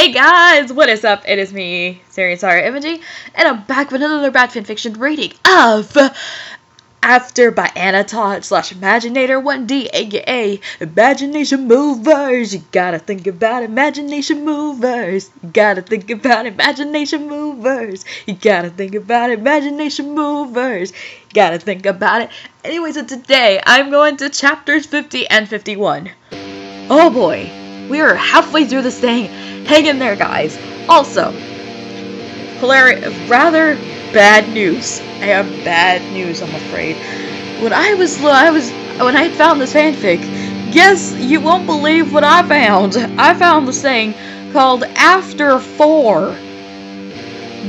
Hey guys, what is up? It is me, SearingSorrow, and I'm back with another bad fanfiction rating of After by Anatodd/Imaginator 1D, aka Imagination Movers. You gotta think about imagination movers. You gotta think about imagination movers. You gotta think about imagination movers. You gotta think about it. Anyways, so today I'm going to chapters 50 and 51. Oh boy, we are halfway through this thing. Hang in there, guys. Also, rather bad news. I have bad news, I'm afraid. When I had found this fanfic, guess you won't believe what I found. I found this thing called After 4.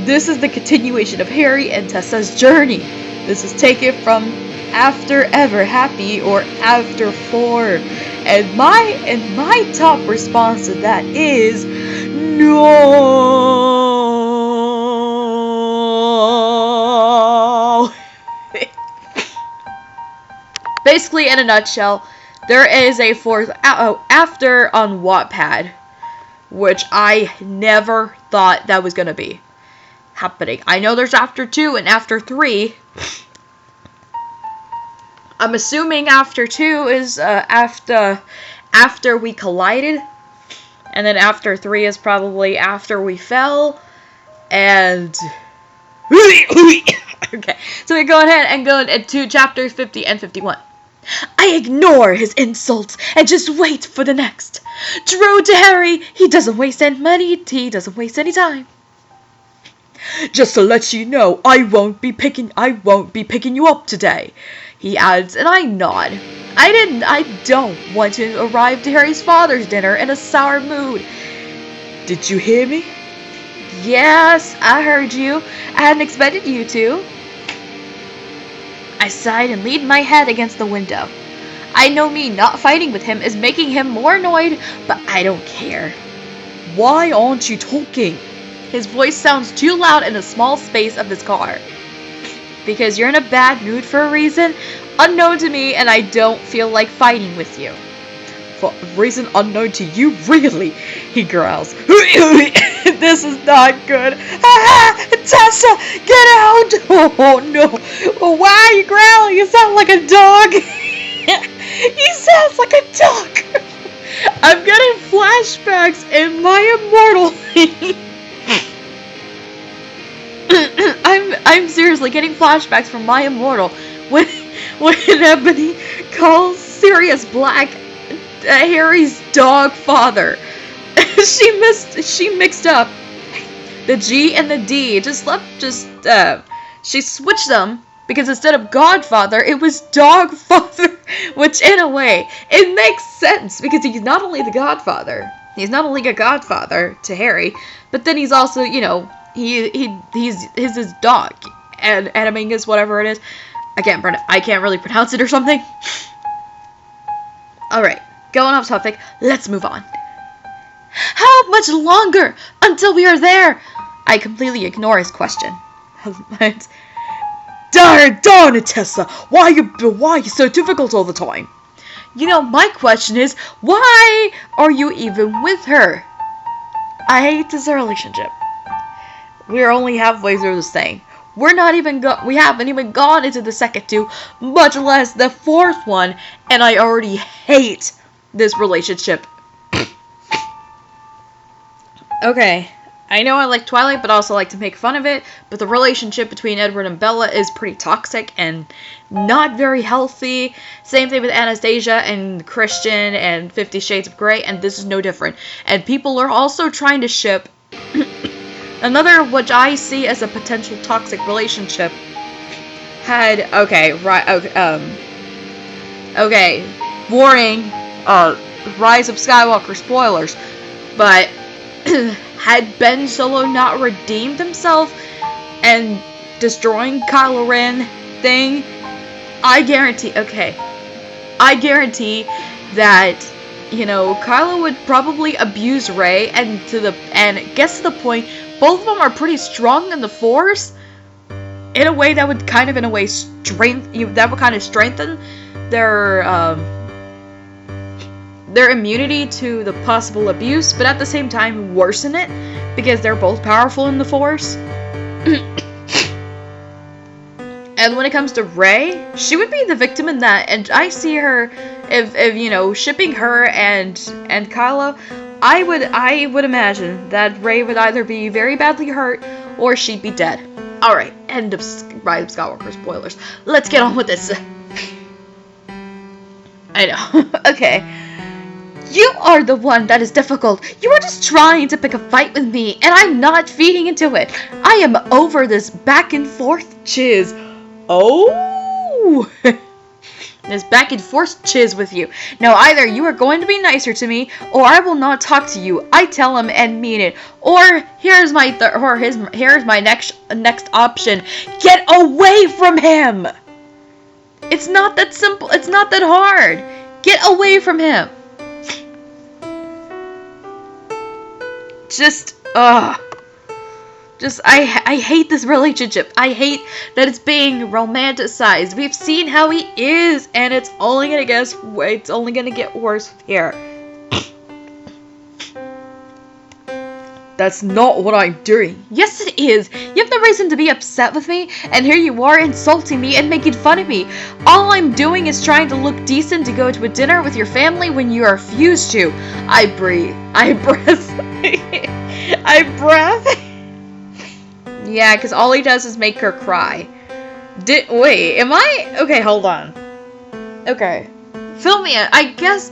This is the continuation of Harry and Tessa's journey. This is taken from After Ever Happy or After 4. And my top response to that is no. Basically, in a nutshell, there is a fourth After on Wattpad, which I never thought that was gonna be happening. I know there's After 2 and After 3. I'm assuming After 2 is after we collided, and then After 3 is probably after we fell, and okay, so we go ahead and go into chapters 50 and 51. I ignore his insults and just wait for the next. True to Harry, he doesn't waste any money, he doesn't waste any time. Just to let you know, I won't be picking you up today, he adds, and I nod. I don't want to arrive to Harry's father's dinner in a sour mood. Did you hear me? Yes, I heard you. I hadn't expected you to. I sighed and leaned my head against the window. I know me not fighting with him is making him more annoyed, but I don't care. Why aren't you talking? His voice sounds too loud in the small space of his car. Because you're in a bad mood for a reason unknown to me, and I don't feel like fighting with you. For a reason unknown to you, really? He growls. This is not good. Ah, Tessa, get out! Oh no! Why are you growling? You sound like a dog. He sounds like a dog. I'm getting flashbacks in my immortal. I'm seriously getting flashbacks from my immortal when Ebony calls Sirius Black Harry's dog father. She mixed up the G and the D. She switched them because instead of Godfather, it was Dog Father, which in a way it makes sense because he's not only the Godfather, he's not only a Godfather to Harry, but then he's also, you know, he's his dog, and Animingus, whatever it is. I can't really pronounce it or something. Alright, going off topic, let's move on. How much longer until we are there? I completely ignore his question. Darn it, Tessa! Why are you so difficult all the time? You know, my question is, why are you even with her? I hate this relationship. We're only halfway through this thing. We haven't even gone into the second two, much less the fourth one, and I already hate this relationship. Okay, I know I like Twilight, but also like to make fun of it, but the relationship between Edward and Bella is pretty toxic and not very healthy. Same thing with Anastasia and Christian and 50 Shades of Grey, and this is no different. And people are also trying to ship another, which I see as a potential toxic relationship, warning, Rise of Skywalker spoilers, but had Ben Solo not redeemed himself and destroying Kylo Ren thing, I guarantee that, you know, Kylo would probably abuse Rey, and it gets to the point, both of them are pretty strong in the Force, in a way that would kind of, strengthen their, their immunity to the possible abuse, but at the same time worsen it, because they're both powerful in the Force. And when it comes to Rey, she would be the victim in that, and I see her, if you know, shipping her and Kylo, I would imagine that Rey would either be very badly hurt, or she'd be dead. Alright, end of Rise of Skywalker spoilers. Let's get on with this. I know. Okay. You are the one that is difficult. You are just trying to pick a fight with me, and I'm not feeding into it. I am over this back and forth chiz. Oh! This back and forth chiz with you. Now either you are going to be nicer to me, or I will not talk to you. I tell him and mean it. Or here's my here's my next option. Get away from him. It's not that simple. It's not that hard. Get away from him. I hate this relationship. I hate that it's being romanticized. We've seen how he is, and it's only gonna get worse here. That's not what I'm doing. Yes, it is. You have no reason to be upset with me, and here you are insulting me and making fun of me. All I'm doing is trying to look decent to go to a dinner with your family when you refuse to. I breathe. Yeah, because all he does is make her cry. Wait, am I? Okay, hold on. Okay. Fill me in. I guess,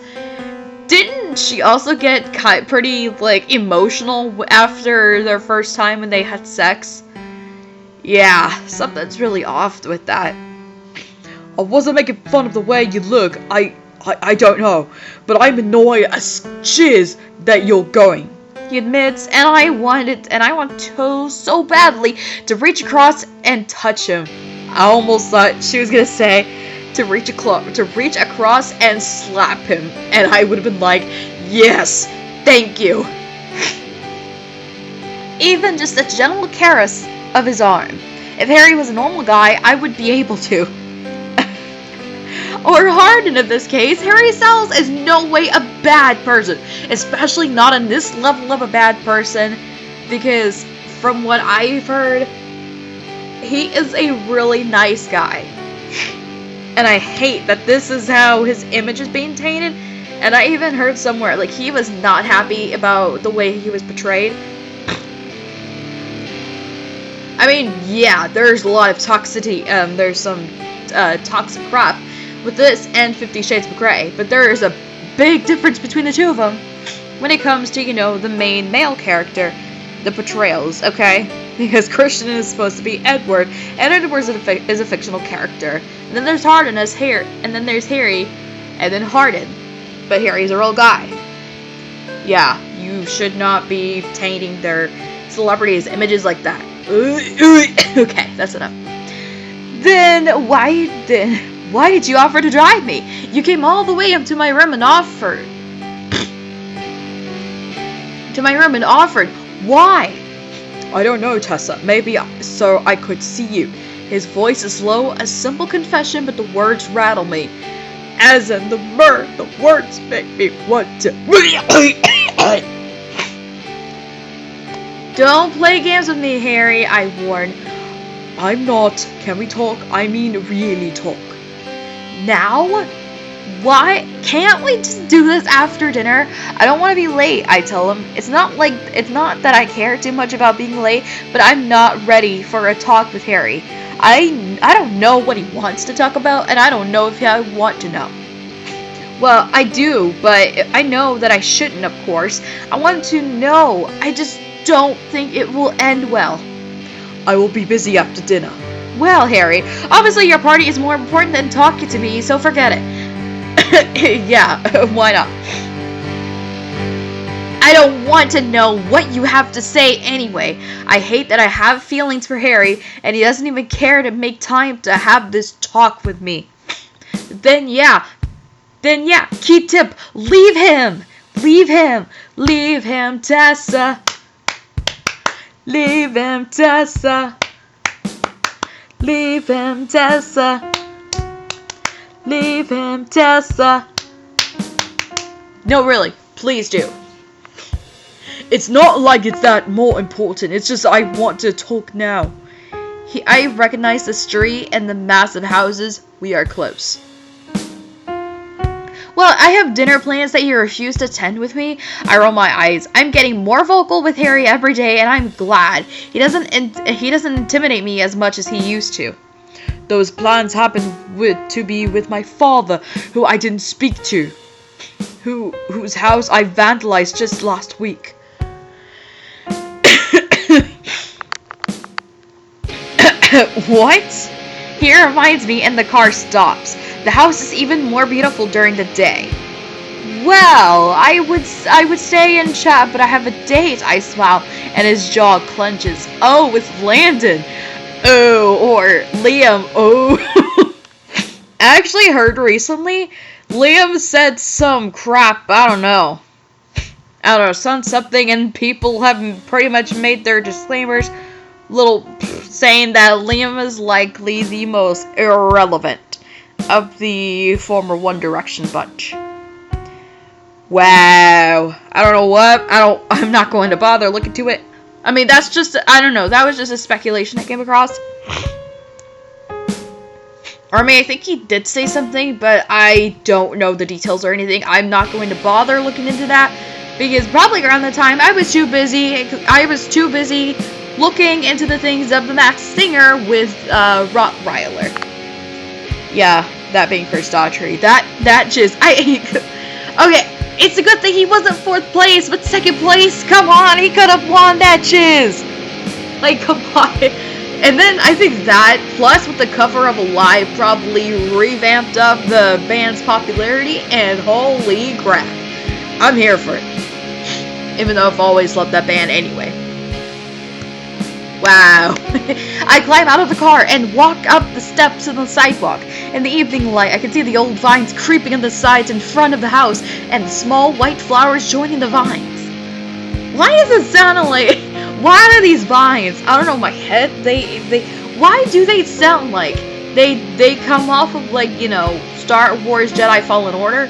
didn't she also get pretty, like, emotional after their first time when they had sex? Yeah, something's really off with that. I wasn't making fun of the way you look. I don't know, but I'm annoyed as shiz that you're going. He admits, and I want so badly to reach across and touch him. I almost thought she was gonna say to reach across and slap him, and I would have been like, yes, thank you. Even just a gentle caress of his arm. If Harry was a normal guy, I would be able to. Or Harden in this case, Harry Styles is no way a bad person. Especially not on this level of a bad person. Because from what I've heard, he is a really nice guy. And I hate that this is how his image is being tainted. And I even heard somewhere, like, he was not happy about the way he was portrayed. I mean, yeah, there's a lot of toxicity, there's some toxic crap with this and 50 Shades of Grey, but there is a big difference between the two of them when it comes to, you know, the main male character, the portrayals, okay? Because Christian is supposed to be Edward, and Edward is a fictional character. And then there's Harden as Harry, and then there's Harry, and then Harden. But Harry's a real guy. Yeah, you should not be tainting their celebrities' images like that. Okay, that's enough. Then why did you offer to drive me? You came all the way up to my room and offered. Why? I don't know, Tessa. Maybe so I could see you. His voice is low, a simple confession, but the words rattle me. As in the words make me want to. Don't play games with me, Harry, I warn. I'm not. Can we talk? I mean really talk. Now? Why can't we just do this after dinner? I don't want to be late, I tell him. It's not that I care too much about being late, but I'm not ready for a talk with Harry. I don't know what he wants to talk about, and I don't know if I want to know. Well, I do, but I know that I shouldn't, of course. I want to know. I just don't think it will end well. I will be busy after dinner. Well, Harry, obviously your party is more important than talking to me, so forget it. Yeah, why not? I don't want to know what you have to say anyway. I hate that I have feelings for Harry, and he doesn't even care to make time to have this talk with me. Then yeah, key tip, leave him, Tessa. Leave him, Tessa. Leave him, Tessa. Leave him, Tessa. No, really, please do. It's not like it's that more important. It's just I want to talk now. I recognize the street and the massive houses. We are close. Well, I have dinner plans that you refuse to attend with me. I roll my eyes. I'm getting more vocal with Harry every day, and I'm glad. He doesn't intimidate me as much as he used to. Those plans happened to be with my father, who I didn't speak to, whose house I vandalized just last week. What? He reminds me, and the car stops. The house is even more beautiful during the day. Well, I would stay and chat, but I have a date, I smile, and his jaw clenches. Oh, with Landon. Oh, or Liam. Oh. I actually heard recently, Liam said some crap, I don't know, something, and people have pretty much made their disclaimers, saying that Liam is likely the most irrelevant of the former One Direction bunch. Wow. I don't know what. I'm not going to bother looking to it. I mean, that's just, I don't know. That was just a speculation I came across. Or I mean, I think he did say something, but I don't know the details or anything. I'm not going to bother looking into that, because probably around the time I was too busy looking into the things of the Masked Singer with Rottweiler. Yeah, that being Chris Daughtry. That just, okay, it's a good thing he wasn't 4th place, but 2nd place, come on, he could have won that chiz. Like, come on. And then I think that, plus with the cover of Alive, probably revamped up the band's popularity, and holy crap, I'm here for it. Even though I've always loved that band anyway. Wow. I climb out of the car and walk up the steps of the sidewalk. In the evening light, I can see the old vines creeping on the sides in front of the house, and the small white flowers joining the vines. Why does it sound like... Why are these vines? I don't know, my head, why do they sound like they come off of, like, you know, Star Wars Jedi Fallen Order?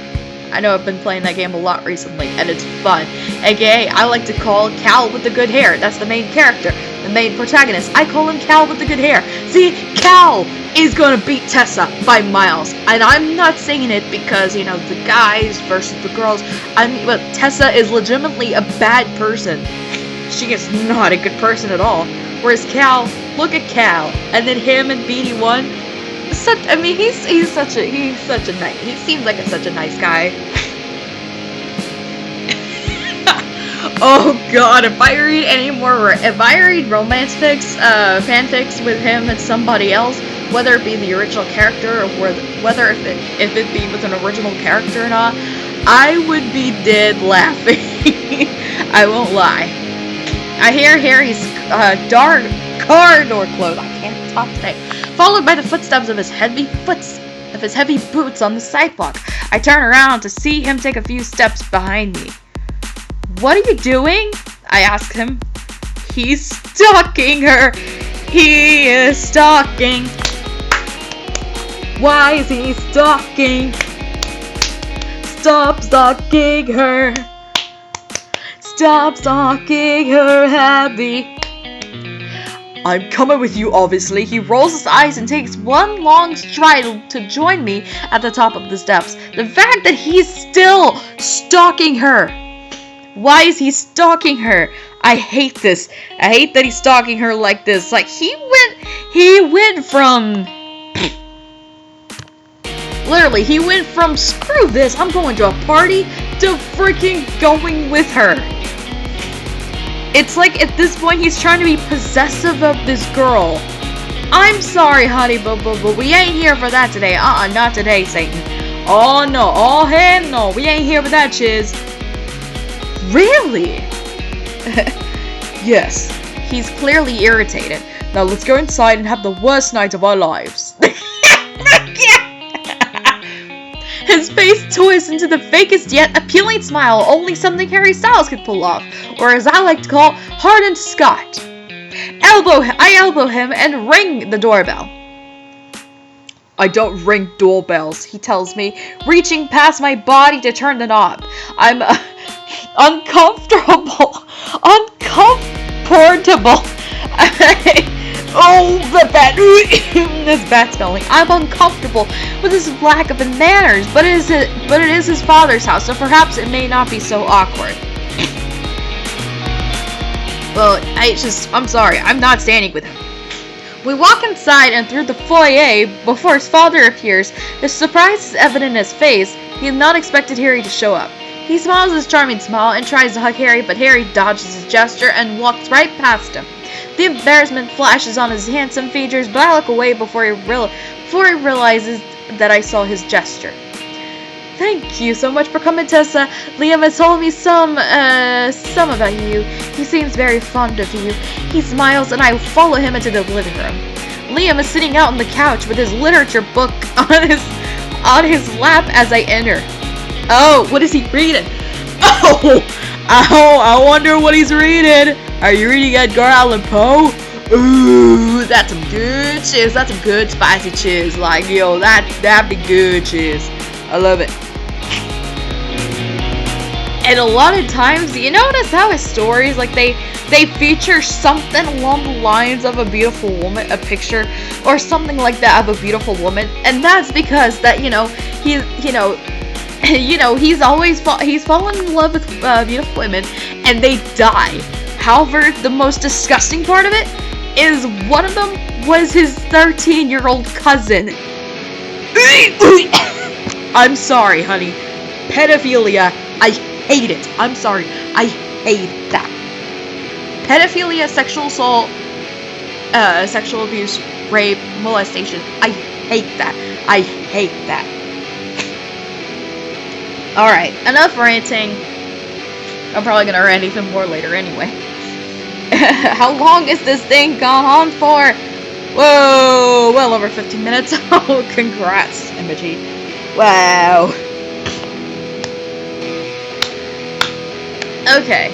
I know I've been playing that game a lot recently, and it's fun. AKA, I like to call Cal with the good hair. That's the main character, the main protagonist. I call him Cal with the good hair. See, Cal is gonna beat Tessa by miles. And I'm not saying it because, you know, the guys versus the girls. I mean, but Tessa is legitimately a bad person. She is not a good person at all. Whereas Cal, look at Cal, and then him and BD1. I mean, he seems like such a nice guy. Oh God, if I read romance fanfics with him and somebody else, whether it be the original character or whether if it be with an original character or not, I would be dead laughing. I won't lie. I hear Harry's car door close. I can't talk today. Followed by the footsteps of his heavy boots on the sidewalk. I turn around to see him take a few steps behind me. What are you doing? I ask him. He's stalking her. He is stalking. Why is he stalking? Stop stalking her. Stop stalking her, Abby. I'm coming with you, obviously. He rolls his eyes and takes one long stride to join me at the top of the steps. The fact that he's still stalking her. Why is he stalking her? I hate this. I hate that he's stalking her like this. Like, he went from... Literally, he went from, screw this, I'm going to a party, to freaking going with her. It's like, at this point, he's trying to be possessive of this girl. I'm sorry, honey, but we ain't here for that today. Not today, Satan. Oh, no. Oh, hell no. We ain't here for that, chiz. Really? Yes. He's clearly irritated. Now, let's go inside and have the worst night of our lives. His face twists into the fakest yet appealing smile, only something Harry Styles could pull off, or as I like to call, hardened Scott. I elbow him and ring the doorbell. I don't ring doorbells, he tells me, reaching past my body to turn the knob. I'm uncomfortable. Uncomfortable. Oh, the bat. This bat smelling. I'm uncomfortable with this lack of manners, but it is his father's house, so perhaps it may not be so awkward. Well, I'm sorry, I'm not standing with him. We walk inside and through the foyer before his father appears. His surprise is evident in his face. He had not expected Harry to show up. He smiles his charming smile and tries to hug Harry, but Harry dodges his gesture and walks right past him. The embarrassment flashes on his handsome features, but I look away before he realizes that I saw his gesture. Thank you so much for coming, Tessa. Liam has told me some about you. He seems very fond of you. He smiles and I follow him into the living room. Liam is sitting out on the couch with his literature book on his lap as I enter. Oh, what is he reading? Oh, I wonder what he's reading. Are you reading Edgar Allan Poe? Ooh, that's some good cheese. That's some good spicy cheese. Like, yo, that'd be good cheese. I love it. And a lot of times, you notice how his stories, like they feature something along the lines of a beautiful woman, a picture or something like that of a beautiful woman, and that's because that he's fallen in love with beautiful women, and they die. However, the most disgusting part of it is one of them was his 13-year-old cousin. I'm sorry, honey. Pedophilia, I hate it. I'm sorry, I hate that. Pedophilia, sexual assault, sexual abuse, rape, molestation. I hate that. I hate that. Alright, enough ranting. I'm probably gonna rant even more later anyway. How long is this thing gone on for? Whoa, well over 15 minutes. Oh, congrats, Imogen. Wow. Okay.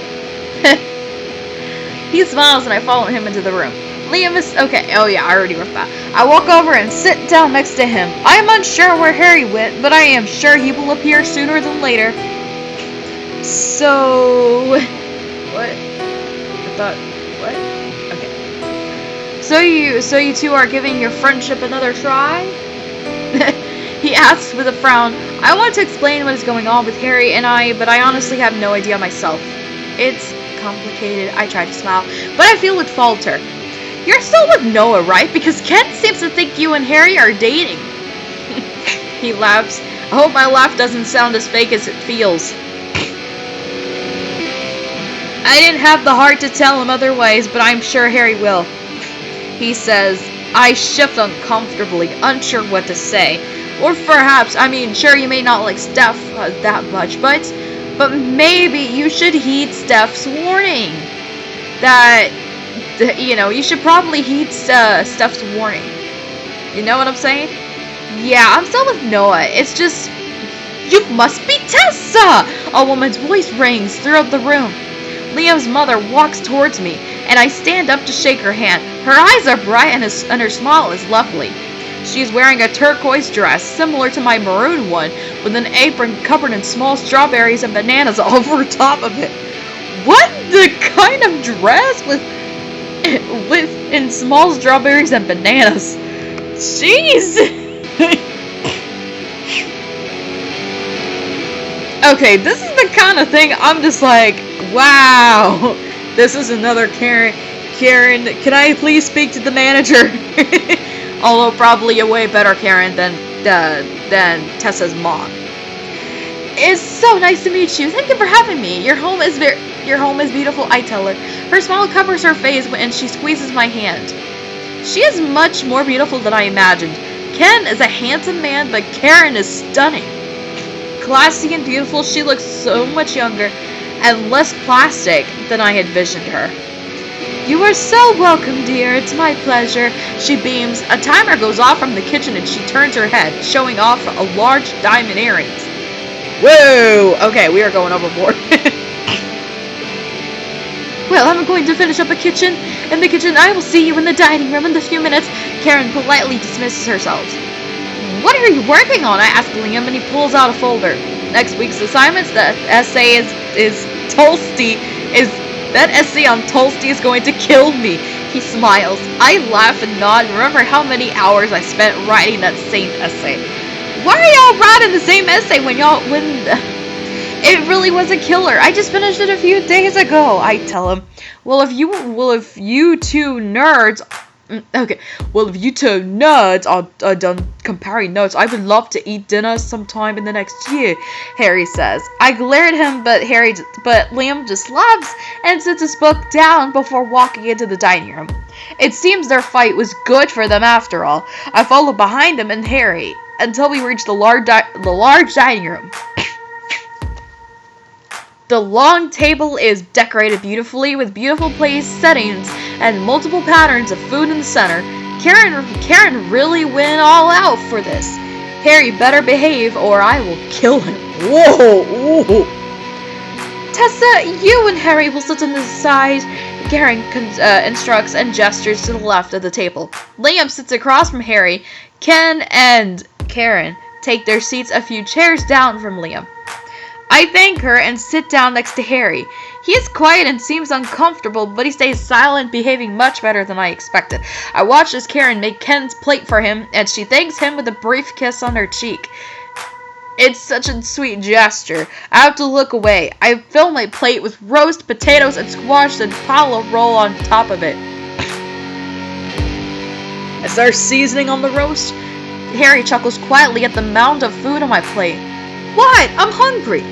He smiles and I follow him into the room. Liam is... Okay, oh yeah, I already wrote that. I walk over and sit down next to him. I am unsure where Harry went, but I am sure he will appear sooner than later. So... What? I thought... What? Okay. So you two are giving your friendship another try? He asks with a frown. I want to explain what is going on with Harry and I, but I honestly have no idea myself. It's complicated. I try to smile, but I feel it falter. You're still with Noah, right? Because Ken seems to think you and Harry are dating. He laughs. I hope my laugh doesn't sound as fake as it feels. I didn't have the heart to tell him otherwise, but I'm sure Harry will. He says. I shift uncomfortably, unsure what to say. Or perhaps, sure you may not like Steph that much, but maybe you should heed Steph's warning. You should probably heed Steph's warning. You know what I'm saying? Yeah, I'm still with Noah. It's just, you must be Tessa! A woman's voice rings throughout the room. Liam's mother walks towards me, and I stand up to shake her hand. Her eyes are bright, and her smile is lovely. She is wearing a turquoise dress, similar to my maroon one, with an apron covered in small strawberries and bananas all over top of it. What the kind of dress with in small strawberries and bananas? Jeez! Okay, this is the kind of thing I'm just like, wow, this is another Karen, can I please speak to the manager? Although probably a way better Karen than Tessa's mom. It's so nice to meet you. Thank you for having me. Your home is beautiful, I tell her. Her smile covers her face and she squeezes my hand. She is much more beautiful than I imagined. Ken is a handsome man, but Karen is stunning. Classy and beautiful, she looks so much younger and less plastic than I had visioned her. You are so welcome, dear. It's my pleasure. She beams. A timer goes off from the kitchen and she turns her head, showing off a large diamond earrings. Whoa! Okay, we are going overboard. Well, I'm going to finish up in the kitchen. I will see you in the dining room in a few minutes. Karen politely dismisses herself. What are you working on? I ask Liam, and he pulls out a folder. Next week's assignments, that essay is Tolstoy is that essay on Tolstoy is going to kill me. He smiles. I laugh and nod and remember how many hours I spent writing that same essay. Why are y'all writing the same essay when it really was a killer? I just finished it a few days ago, I tell him. Well, if you two nerds are done comparing notes, I would love to eat dinner sometime in the next year, Harry says. I glare at him, but Liam just laughs and sits his book down before walking into the dining room. It seems their fight was good for them after all. I follow behind him and Harry until we reach the large dining room. The long table is decorated beautifully with beautiful place settings and multiple patterns of food in the center. Karen really went all out for this. Harry better behave or I will kill him. Whoa! Tessa, you and Harry will sit on the side. Karen instructs and gestures to the left of the table. Liam sits across from Harry. Ken and Karen take their seats a few chairs down from Liam. I thank her and sit down next to Harry. He is quiet and seems uncomfortable, but he stays silent, behaving much better than I expected. I watch as Karen make Ken's plate for him, and she thanks him with a brief kiss on her cheek. It's such a sweet gesture. I have to look away. I fill my plate with roast potatoes and squash and pile a roll on top of it. Is there seasoning on the roast? Harry chuckles quietly at the mound of food on my plate. What? I'm hungry.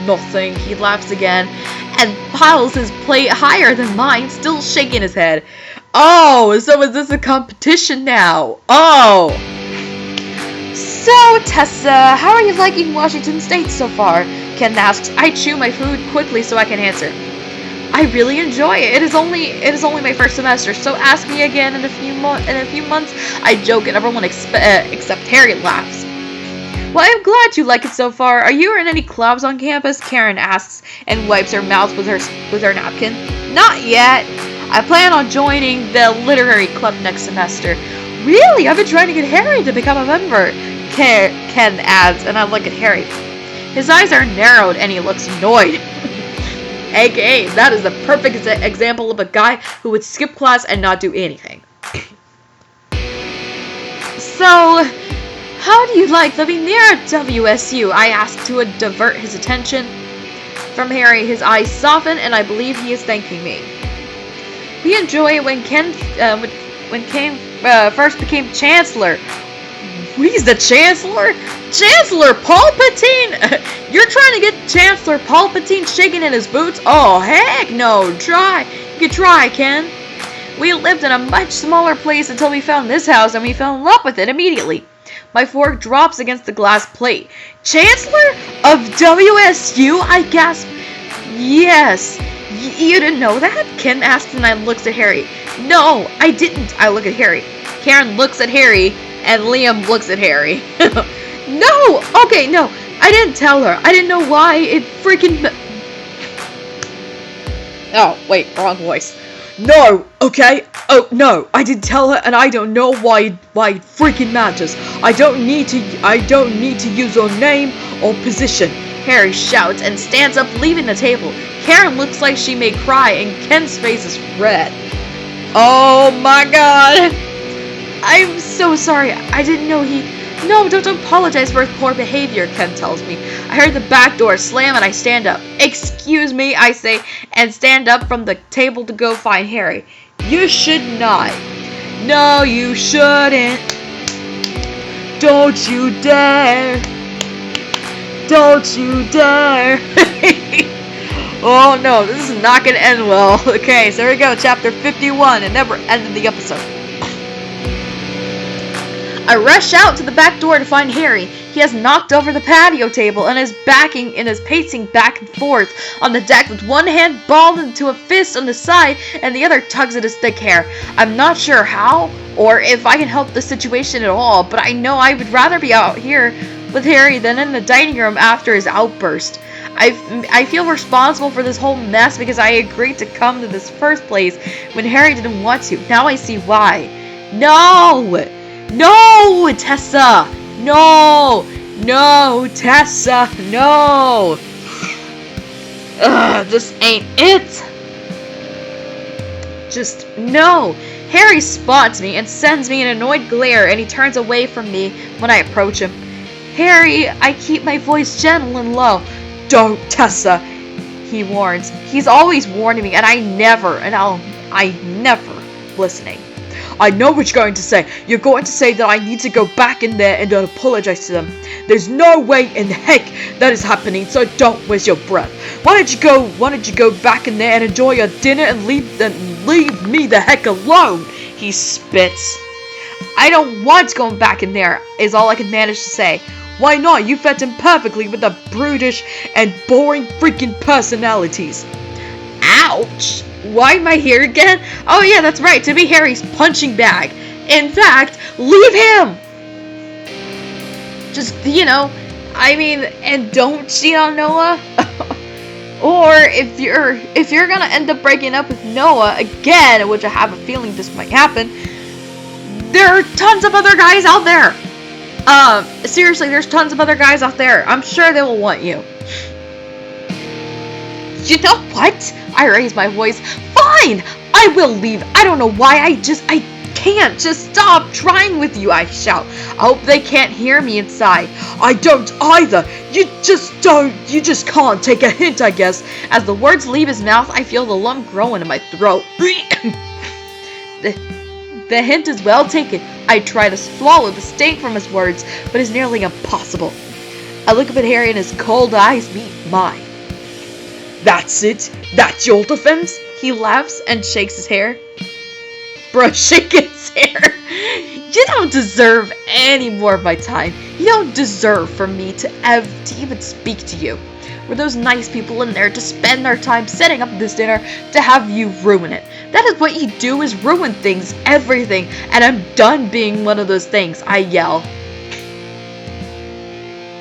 Nothing. He laughs again and piles his plate higher than mine, still shaking his head. Oh, so is this a competition now? Oh. So, Tessa, how are you liking Washington State so far? Ken asks. I chew my food quickly so I can answer. I really enjoy it. It is only my first semester, so ask me again in a few months. I joke and everyone except Harry laughs. Well, I'm glad you like it so far. Are you in any clubs on campus? Karen asks and wipes her mouth with her napkin. Not yet. I plan on joining the literary club next semester. Really? I've been trying to get Harry to become a member, Ken adds, and I look at Harry. His eyes are narrowed and he looks annoyed. AKA, that is the perfect example of a guy who would skip class and not do anything. So, how do you like living near WSU? I ask to divert his attention from Harry. His eyes soften, and I believe he is thanking me. We enjoy it when Ken first became Chancellor. He's the Chancellor? Chancellor Palpatine? You're trying to get Chancellor Palpatine shaking in his boots? Oh, heck no. You can try, Ken. We lived in a much smaller place until we found this house, and we fell in love with it immediately. My fork drops against the glass plate. Chancellor of WSU? I gasp. Yes. You didn't know that? Ken asks and I looks at Harry. No, I didn't. I look at Harry. Karen looks at Harry and Liam looks at Harry. No! Okay, no. I didn't tell her. I didn't know why it freaking... Oh, wait. Wrong voice. No, okay? Oh, no, I didn't tell her, and I don't know why it freaking matters. I don't need to use your name or position. Harry shouts and stands up, leaving the table. Karen looks like she may cry, and Ken's face is red. Oh my god. I'm so sorry. I didn't know he... No, don't apologize for his poor behavior, Ken tells me. I heard the back door slam and I stand up. Excuse me, I say, and stand up from the table to go find Harry. You should not. No, you shouldn't. Don't you dare. Don't you dare. Oh no, this is not gonna end well. Okay, so here we go, chapter 51. It never ended the episode. I rush out to the back door to find Harry. He has knocked over the patio table and is pacing back and forth on the deck with one hand balled into a fist on the side and the other tugs at his thick hair. I'm not sure how or if I can help the situation at all, but I know I would rather be out here with Harry than in the dining room after his outburst. I feel responsible for this whole mess because I agreed to come to this first place when Harry didn't want to. Now I see why. No, Tessa! No! No, Tessa, no! Ugh, this ain't it! Just, no! Harry spots me and sends me an annoyed glare, and he turns away from me when I approach him. Harry, I keep my voice gentle and low. Don't, Tessa, he warns. He's always warning me, and I never listening. I know what you're going to say. You're going to say that I need to go back in there and apologize to them. There's no way in heck that is happening, so don't waste your breath. Why don't you go back in there and enjoy your dinner and leave me the heck alone? He spits. I don't want going back in there, is all I can manage to say. Why not? You fit in perfectly with the brutish and boring freaking personalities. Ouch! Why am I here again? Oh yeah, that's right, to be Harry's punching bag. In fact, leave him! Just, and don't cheat on Noah. Or if you're gonna end up breaking up with Noah again, which I have a feeling this might happen, there are tons of other guys out there. Seriously, there's tons of other guys out there. I'm sure they will want you. You know what? I raise my voice. Fine! I will leave. I don't know why. I can't. Just stop trying with you, I shout. I hope they can't hear me inside. I don't either. You just can't take a hint, I guess. As the words leave his mouth, I feel the lump growing in my throat. The hint is well taken. I try to swallow the sting from his words, but it's nearly impossible. I look up at Harry and his cold eyes meet mine. That's it? That's your defense? He laughs and shakes his hair. Bro, shake his hair. You don't deserve any more of my time. You don't deserve for me to even speak to you. Were those nice people in there to spend their time setting up this dinner to have you ruin it? That is what you do, is ruin things, everything, and I'm done being one of those things, I yell.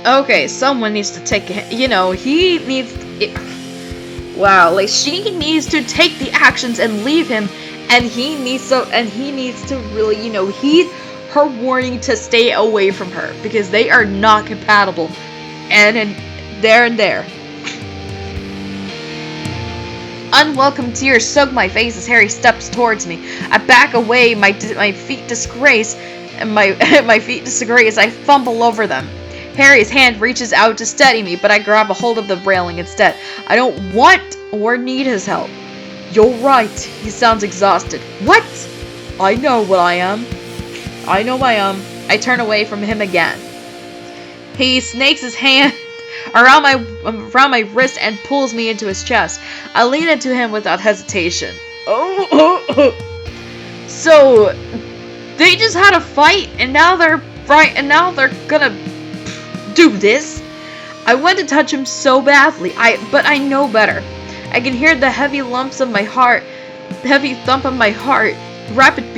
Okay, someone needs to take he needs she needs to take the actions and leave him, and he needs to really, heed her warning to stay away from her, because they are not compatible. And there. Unwelcome tears soak my face as Harry steps towards me. I back away, my feet disgrace, and my feet disgrace. I fumble over them. Harry's hand reaches out to steady me, but I grab a hold of the railing instead. I don't want or need his help. You're right. He sounds exhausted. What? I know what I am. I know I am. I turn away from him again. He snakes his hand around my wrist and pulls me into his chest. I lean into him without hesitation. So they just had a fight, and now they're gonna do this? I want to touch him so badly, but I know better. I can hear the heavy thump of my heart, rapid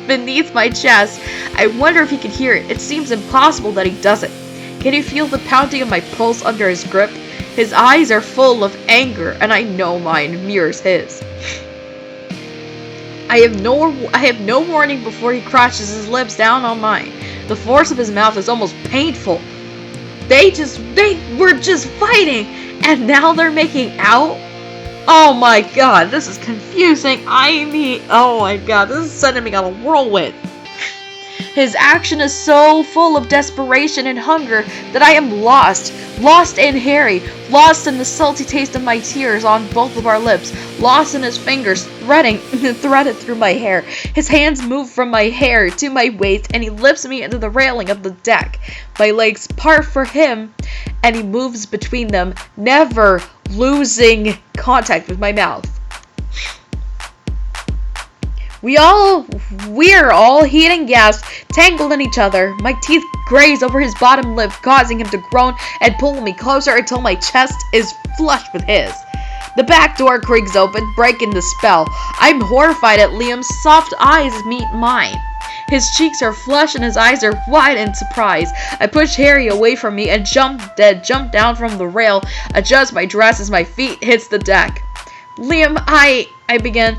beneath my chest. I wonder if he can hear it. It seems impossible that he doesn't. Can you feel the pounding of my pulse under his grip? His eyes are full of anger, and I know mine mirrors his. I have no warning before he crashes his lips down on mine. The force of his mouth is almost painful. They were just fighting, and now they're making out? Oh my god, this is confusing. Oh my god, this is sending me on a whirlwind. His action is so full of desperation and hunger that I am lost. Lost in Harry. Lost in the salty taste of my tears on both of our lips. Lost in his fingers threaded through my hair. His hands move from my hair to my waist, and he lifts me into the railing of the deck. My legs part for him, and he moves between them, never losing contact with my mouth. We're all heat and gas, tangled in each other. My teeth graze over his bottom lip, causing him to groan and pull me closer until my chest is flush with his. The back door creaks open, breaking the spell. I'm horrified at Liam's soft eyes meet mine. His cheeks are flushed and his eyes are wide in surprise. I push Harry away from me and jump down from the rail, adjust my dress as my feet hits the deck. Liam, I begin.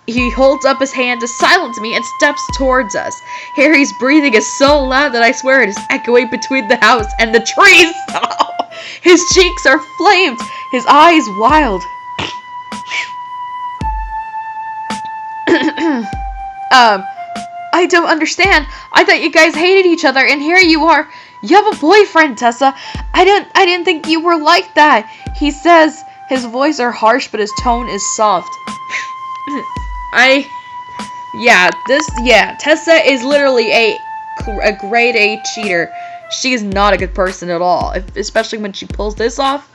He holds up his hand to silence me and steps towards us. Harry's breathing is so loud that I swear it is echoing between the house and the trees. His cheeks are flamed, his eyes wild. I don't understand. I thought you guys hated each other, and here you are. You have a boyfriend, Tessa. I didn't think you were like that. He says. His voice is harsh, but his tone is soft. Tessa is literally a grade A cheater. She is not a good person at all, especially when she pulls this off.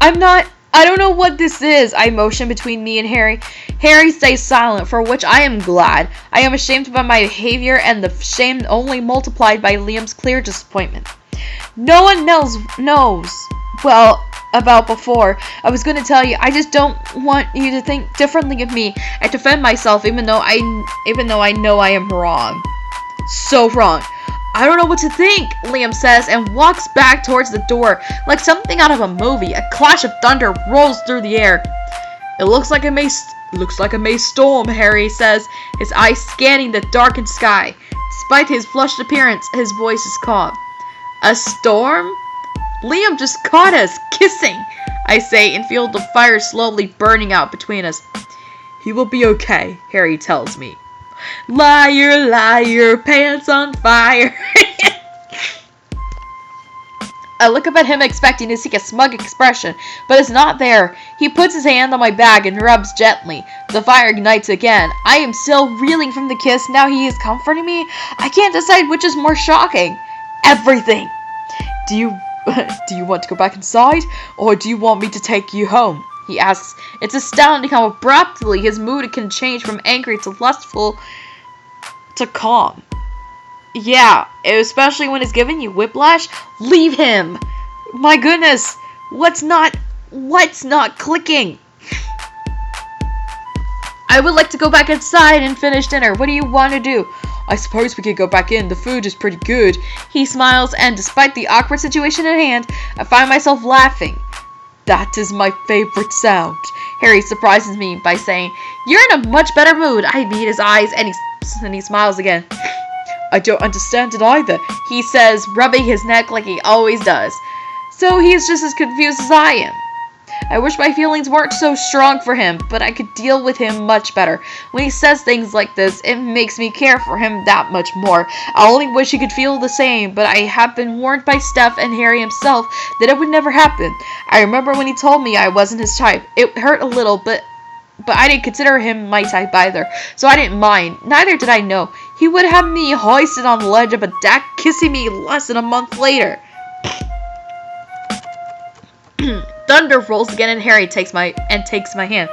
I don't know what this is. I motion between me and Harry. Harry stays silent, for which I am glad. I am ashamed by my behavior, and the shame only multiplied by Liam's clear disappointment. No one knows well about before. I was going to tell you, I just don't want you to think differently of me and defend myself, even though I know I am wrong. So wrong. I don't know what to think, Liam says and walks back towards the door like something out of a movie. A clash of thunder rolls through the air. It looks like a May storm, Harry says, his eyes scanning the darkened sky. Despite his flushed appearance, his voice is calm. A storm? Liam just caught us kissing, I say, and feel the fire slowly burning out between us. He will be okay, Harry tells me. Liar, liar, pants on fire. I look up at him expecting to see a smug expression, but it's not there. He puts his hand on my back and rubs gently. The fire ignites again. I am still reeling from the kiss. Now he is comforting me. I can't decide which is more shocking. Everything. Do you want to go back inside, or do you want me to take you home? He asks. It's astounding how abruptly his mood can change from angry to lustful to calm. Yeah, especially when he's giving you whiplash. Leave him. My goodness, what's not clicking? I would like to go back inside and finish dinner. What do you want to do? I suppose we could go back in. The food is pretty good. He smiles, and despite the awkward situation at hand, I find myself laughing. That is my favorite sound. Harry surprises me by saying, You're in a much better mood. I meet his eyes, and he smiles again. I don't understand it either, he says, rubbing his neck like he always does. So he's just as confused as I am. I wish my feelings weren't so strong for him, but I could deal with him much better. When he says things like this, it makes me care for him that much more. I only wish he could feel the same, but I have been warned by Steph and Harry himself that it would never happen. I remember when he told me I wasn't his type. It hurt a little, but I didn't consider him my type either, so I didn't mind. Neither did I know. He would have me hoisted on the ledge of a deck, kissing me less than a month later. Thunder rolls again, and Harry takes my hand.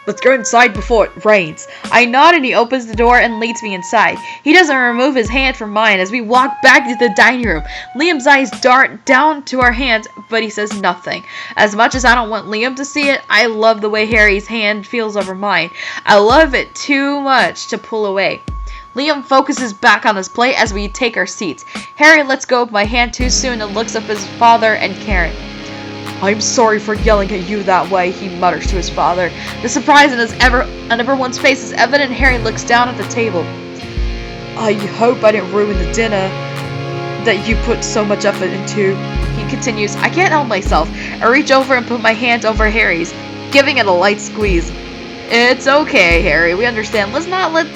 Let's go inside before it rains. I nod, and he opens the door and leads me inside. He doesn't remove his hand from mine as we walk back to the dining room. Liam's eyes dart down to our hands, but he says nothing. As much as I don't want Liam to see it, I love the way Harry's hand feels over mine. I love it too much to pull away. Liam focuses back on his plate as we take our seats. Harry lets go of my hand too soon and looks up at his father and Karen. I'm sorry for yelling at you that way, he mutters to his father. The surprise on everyone's face is evident. Harry looks down at the table. I hope I didn't ruin the dinner that you put so much effort into. He continues. I can't help myself. I reach over and put my hand over Harry's, giving it a light squeeze. It's okay, Harry. We understand. Let's not let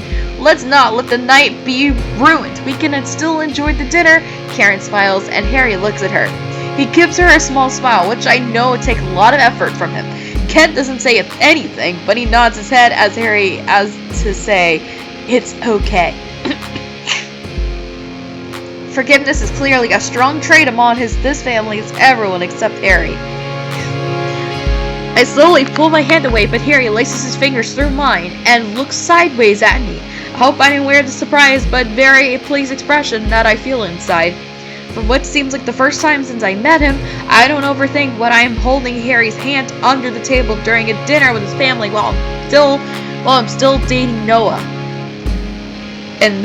the night be ruined. We can still enjoy the dinner. Karen smiles, and Harry looks at her. He gives her a small smile, which I know would take a lot of effort from him. Kent doesn't say anything, but he nods his head as to say, it's okay. Forgiveness is clearly a strong trait among this family's everyone except Harry. I slowly pull my hand away, but Harry laces his fingers through mine and looks sideways at me. I hope I didn't wear the surprised but very pleased expression that I feel inside. For what seems like the first time since I met him, I don't overthink what I am holding Harry's hand under the table during a dinner with his family while I'm still dating Noah. And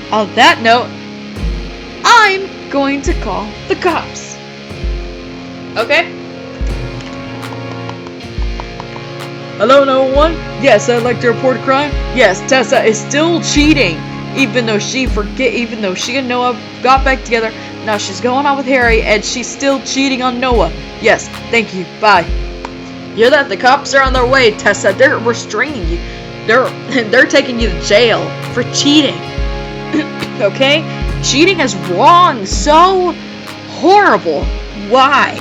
on that note, I'm going to call the cops. Okay? Hello, no one? Yes, I'd like to report a crime. Yes, Tessa is still cheating. Even though she and Noah got back together, now she's going out with Harry and she's still cheating on Noah. Yes, thank you. Bye. Hear that? The cops are on their way, Tessa. They're restraining you. They're taking you to jail for cheating. Okay? Cheating is wrong. So horrible. Why?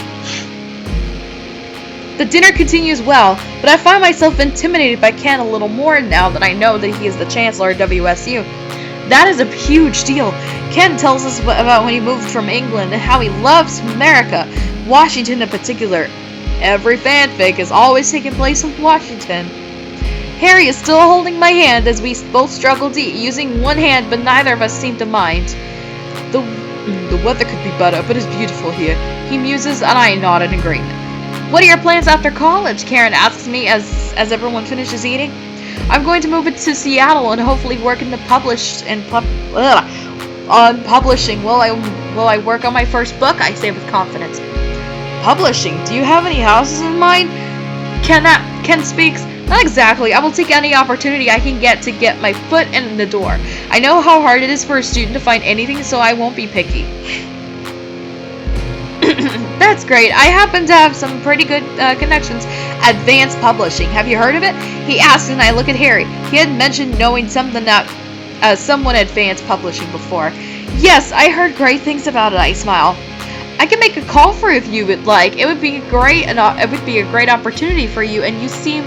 The dinner continues well, but I find myself intimidated by Ken a little more now that I know that he is the Chancellor of WSU. That is a huge deal. Ken tells us about when he moved from England and how he loves America, Washington in particular. Every fanfic is always taking place in Washington. Harry is still holding my hand as we both struggle to eat, using one hand, but neither of us seem to mind. The weather could be better, but it's beautiful here, he muses, and I nod in agreement. What are your plans after college? Karen asks me as everyone finishes eating. I'm going to move it to Seattle and hopefully work in the publishing while I work on my first book, I say with confidence. Publishing? Do you have any houses in mind? Ken speaks. Not exactly. I will take any opportunity I can get to get my foot in the door. I know how hard it is for a student to find anything, so I won't be picky. That's great. I happen to have some pretty good connections. Advanced Publishing. Have you heard of it? He asks, and I look at Harry. He had mentioned knowing something that someone Advanced Publishing before. Yes, I heard great things about it. I smile. I can make a call for you if you would like. It would be a great opportunity for you, and you seem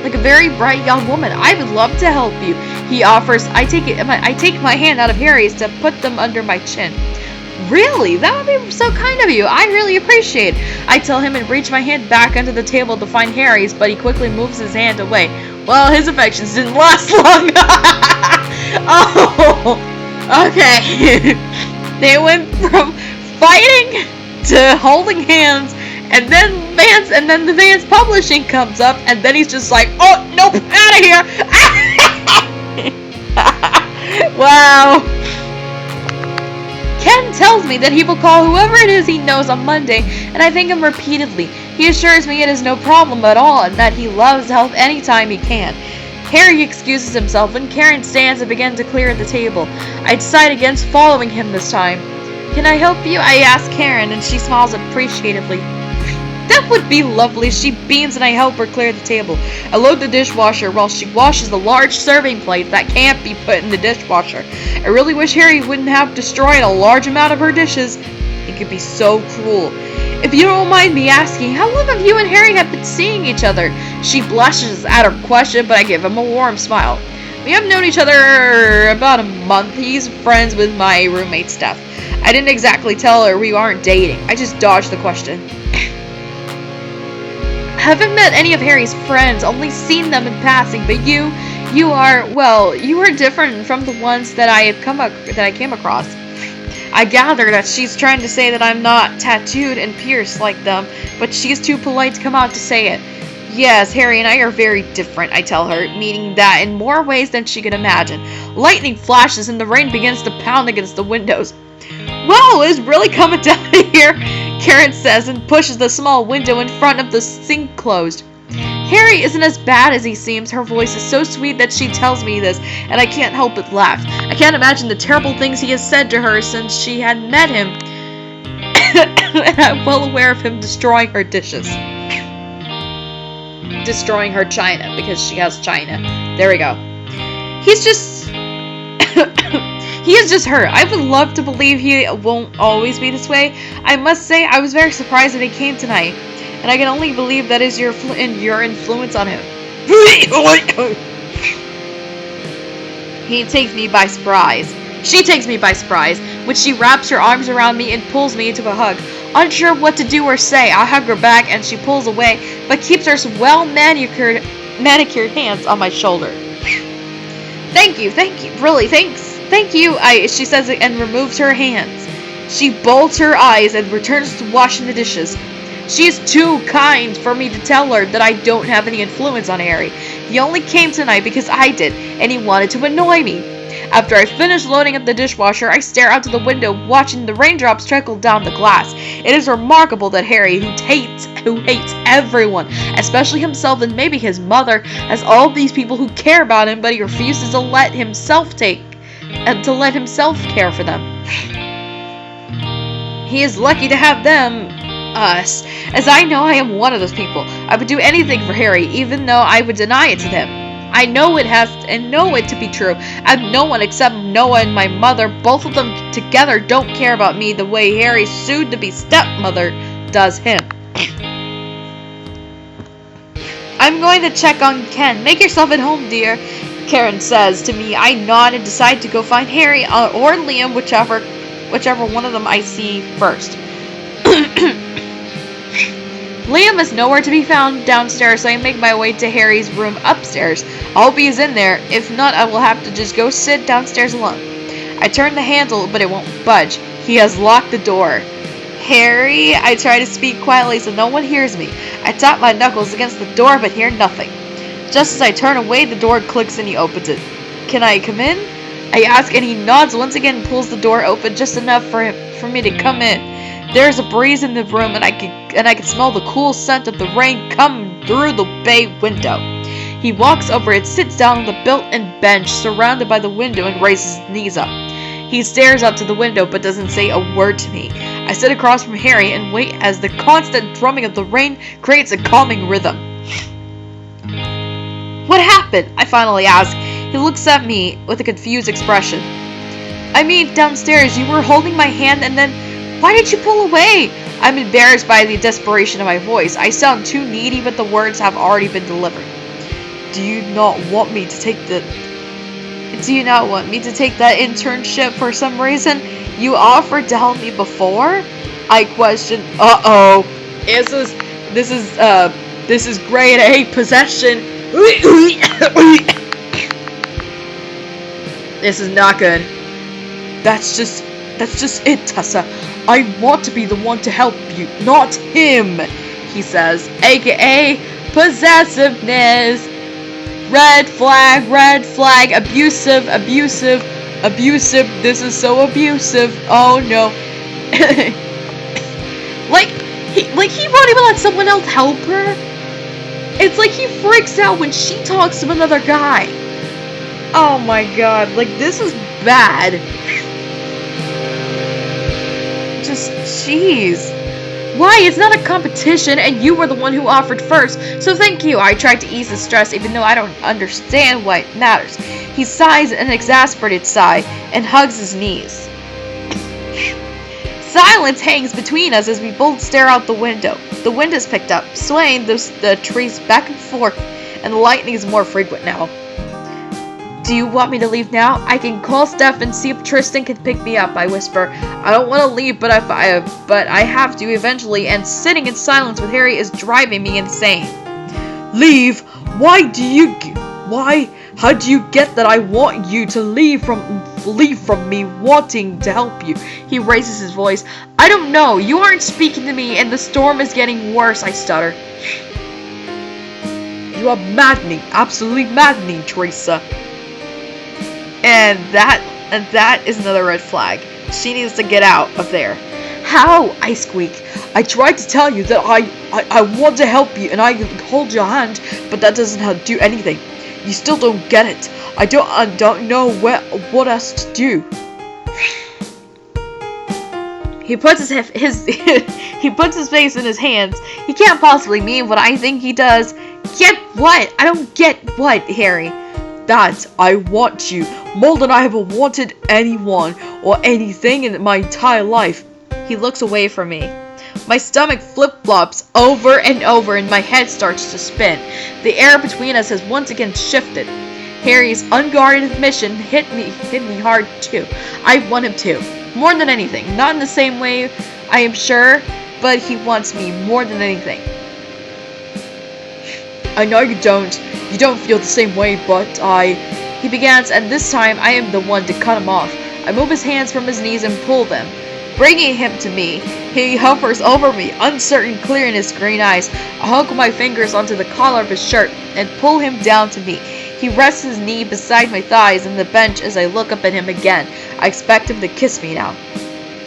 like a very bright young woman. I would love to help you. He offers. I take my hand out of Harry's to put them under my chin. Really? That would be so kind of you. I really appreciate it. I tell him and reach my hand back under the table to find Harry's, but he quickly moves his hand away. Well, his affections didn't last long. Oh, okay. They went from fighting to holding hands, and then the Vance Publishing comes up, and then he's just like, oh, nope, out of here. Wow. Ken tells me that he will call whoever it is he knows on Monday, and I thank him repeatedly. He assures me it is no problem at all, and that he loves to help anytime he can. Harry excuses himself, and Karen stands and begins to clear the table. I decide against following him this time. Can I help you? I ask Karen, and she smiles appreciatively. That would be lovely. She beams, and I help her clear the table. I load the dishwasher while she washes the large serving plate that can't be put in the dishwasher. I really wish Harry wouldn't have destroyed a large amount of her dishes. It could be so cruel. If you don't mind me asking, how long have you and Harry have been seeing each other? She blushes at her question, but I give him a warm smile. We have known each other about a month. He's friends with my roommate Steph. I didn't exactly tell her we aren't dating. I just dodged the question. Haven't met any of Harry's friends, only seen them in passing, but you are different from the ones that I came across. I gather that she's trying to say that I'm not tattooed and pierced like them, but she's too polite to come out to say it. Yes, Harry and I are very different, I tell her, meaning that in more ways than she could imagine. Lightning flashes and the rain begins to pound against the windows. Whoa, it's really coming down here, Karen says and pushes the small window in front of the sink closed. Harry isn't as bad as he seems. Her voice is so sweet that she tells me this, and I can't help but laugh. I can't imagine the terrible things he has said to her since she had met him. And I'm well aware of him destroying her dishes. Destroying her china, because she has china. There we go. He is just her. I would love to believe he won't always be this way. I must say, I was very surprised that he came tonight, and I can only believe that is your influence on him. He takes me by surprise. She takes me by surprise, when she wraps her arms around me and pulls me into a hug. Unsure what to do or say, I hug her back, and she pulls away, but keeps her well-manicured hands on my shoulder. Thank you, really, thanks. Thank you, she says and removes her hands. She bolts her eyes and returns to washing the dishes. She is too kind for me to tell her that I don't have any influence on Harry. He only came tonight because I did, and he wanted to annoy me. After I finish loading up the dishwasher, I stare out to the window, watching the raindrops trickle down the glass. It is remarkable that Harry, who hates everyone, especially himself and maybe his mother, has all these people who care about him, but he refuses to let himself care for them. He is lucky to have them, us, as I know I am one of those people. I would do anything for Harry, even though I would deny it to him. I know it to be true. I have no one except Noah and my mother. Both of them together don't care about me the way Harry's soon-to-be stepmother does him. I'm going to check on Ken. Make yourself at home, dear, Karen says to me. I nod and decide to go find Harry or Liam, whichever one of them I see first. Liam is nowhere to be found downstairs, so I make my way to Harry's room upstairs. I hope he is in there. If not, I will have to just go sit downstairs alone. I turn the handle, but it won't budge. He has locked the door. Harry, I try to speak quietly so no one hears me. I tap my knuckles against the door, but hear nothing. Just as I turn away, the door clicks and he opens it. Can I come in? I ask, and he nods once again and pulls the door open just enough for me to come in. There's a breeze in the room, and I can smell the cool scent of the rain come through the bay window. He walks over and sits down on the built-in bench surrounded by the window and raises his knees up. He stares out to the window but doesn't say a word to me. I sit across from Harry and wait as the constant drumming of the rain creates a calming rhythm. What happened? I finally ask. He looks at me with a confused expression. I mean, downstairs you were holding my hand and then... Why did you pull away? I'm embarrassed by the desperation of my voice. I sound too needy, but the words have already been delivered. Do you not want me to take that internship for some reason? You offered to help me before? I question. Uh-oh. This is grade A possession. This is not good. That's just it, Tessa. I want to be the one to help you, not him, he says, aka possessiveness. Red flag, abusive, this is so abusive, oh no. Like he won't even let someone else help her. It's like he freaks out when she talks to another guy. Oh my god, like this is bad. Just, jeez. Why? It's not a competition, and you were the one who offered first, so thank you. I tried to ease the stress, even though I don't understand why it matters. He sighs an exasperated sigh, and hugs his knees. Silence hangs between us as we both stare out the window. The wind is picked up, swaying the trees back and forth, and the lightning is more frequent now. Do you want me to leave now? I can call Steph and see if Tristan can pick me up, I whisper. I don't want to leave, but I have to eventually, and sitting in silence with Harry is driving me insane. Leave? How do you get that I want you to leave from me wanting to help you? He raises his voice. I don't know. You aren't speaking to me, and the storm is getting worse, I stutter. You are maddening, absolutely maddening, Teresa. And that is another red flag. She needs to get out of there. How? I squeak. I tried to tell you that I want to help you and I hold your hand, but that doesn't do anything. You still don't get it. I don't know what else to do. He puts his face in his hands. He can't possibly mean what I think he does. Get what? I don't get what, Harry. That I want you more than I have wanted anyone or anything in my entire life. He looks away from me. My stomach flip-flops over and over and my head starts to spin. The air between us has once again shifted. Harry's unguarded admission hit me hard too. I want him to. More than anything. Not in the same way, I am sure, but he wants me more than anything. I know you don't feel the same way, but he begins, and this time I am the one to cut him off. I move his hands from his knees and pull them, bringing him to me. He hovers over me, uncertain, clear in his green eyes. I hook my fingers onto the collar of his shirt and pull him down to me. He rests his knee beside my thighs on the bench as I look up at him again. I expect him to kiss me now.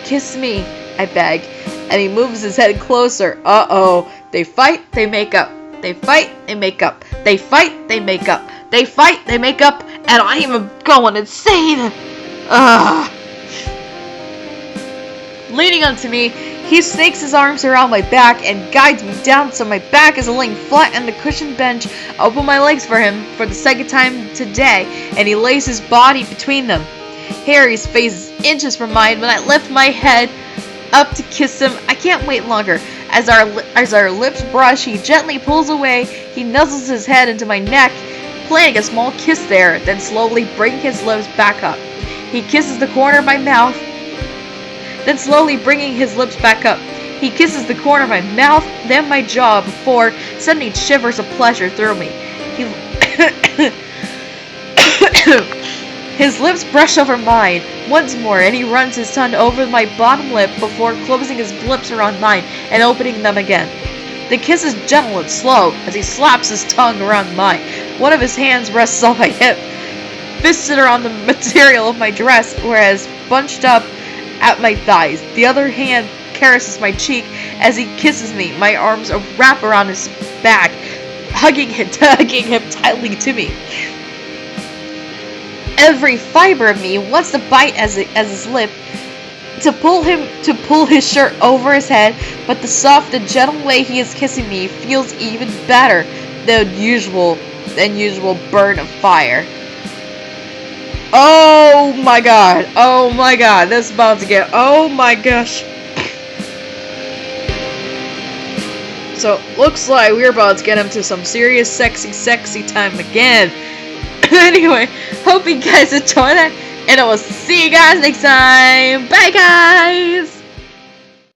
Kiss me, I beg, and he moves his head closer. Uh-oh. They fight, they make up. They fight, they make up. They fight, they make up. They fight, they make up, and I am going insane. Ugh. Leaning onto me, he snakes his arms around my back and guides me down so my back is laying flat on the cushioned bench. I open my legs for him for the second time today, and he lays his body between them. Harry's face is inches from mine when I lift my head up to kiss him. I can't wait longer. As our lips brush, he gently pulls away. He nuzzles his head into my neck, planting a small kiss there, then slowly bringing his lips back up. He kisses the corner of my mouth, then slowly bringing his lips back up. He kisses the corner of my mouth, then my jaw, before sending shivers of pleasure through me. His lips brush over mine once more, and he runs his tongue over my bottom lip before closing his lips around mine and opening them again. The kiss is gentle and slow as he slaps his tongue around mine. One of his hands rests on my hip, fisted around the material of my dress, whereas bunched up at my thighs. The other hand caresses my cheek as he kisses me. My arms wrap around his back, hugging him tightly to me. Every fiber of me wants to bite as his lip, to pull his shirt over his head, but the soft and gentle way he is kissing me feels even better than usual burn of fire. Oh my god, this is about to get, oh my gosh. So, looks like we're about to get into some serious sexy time again. Anyway, hope you guys enjoyed that, and I will see you guys next time. Bye guys!